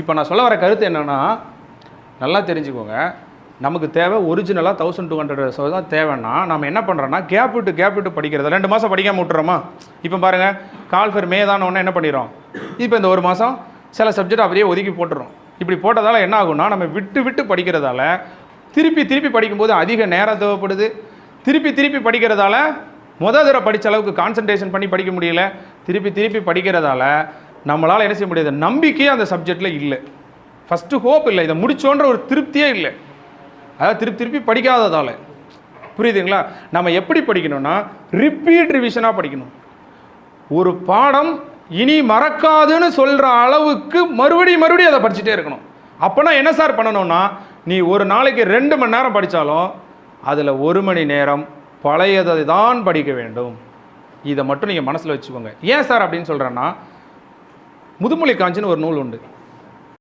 இப்போ நான் சொல்ல வர கருத்து என்னென்னா, நல்லா தெரிஞ்சுக்கோங்க, நமக்கு தேவை ஒரிஜினலாக 1200 தான் தேவைன்னா நம்ம என்ன பண்ணுறோன்னா கேப் விட்டு படிக்கிறது. 2 மாதம் படிக்காமல் விட்டுறோமா? இப்போ பாருங்கள், கால்ஃபர் மே தான ஒன்று என்ன பண்ணிடுறோம், இப்போ இந்த 1 மாதம் சில சப்ஜெக்ட் அப்படியே ஒதுக்கி போட்டுறோம். இப்படி போட்டதால் என்ன ஆகும்னா, நம்ம விட்டு படிக்கிறதால திருப்பி படிக்கும்போது அதிக நேரம் தேவைப்படுது. திருப்பி படிக்கிறதால தடவை படித்த அளவுக்கு கான்சன்ட்ரேஷன் பண்ணி படிக்க முடியல. திருப்பி படிக்கிறதால நம்மளால் என்ன செய்ய முடியாது, நம்பிக்கையே அந்த சப்ஜெக்டில் இல்லை. ஃபஸ்ட்டு ஹோப் இல்லை, இதை முடிச்சோன்ற ஒரு திருப்தியே இல்லை. அதாவது திருப்பி படிக்காததால். புரியுதுங்களா? நம்ம எப்படி படிக்கணும்னா ரிப்பீட் ரிவிஷனாக படிக்கணும். ஒரு பாடம் இனி மறக்காதுன்னு சொல்கிற அளவுக்கு மறுபடியும் அதை படிச்சுட்டே இருக்கணும். அப்போனா என்ன சார் பண்ணணும்னா, நீ ஒரு நாளைக்கு 2 மணி நேரம் படித்தாலும் அதில் 1 மணி நேரம் பழையதை தான் படிக்க வேண்டும். இதை மட்டும் நீங்கள் மனசில் வச்சுக்கோங்க. ஏன் சார் அப்படின்னு சொல்கிறேன்னா, முதுமொழி காஞ்சின்னு ஒரு நூல் உண்டு.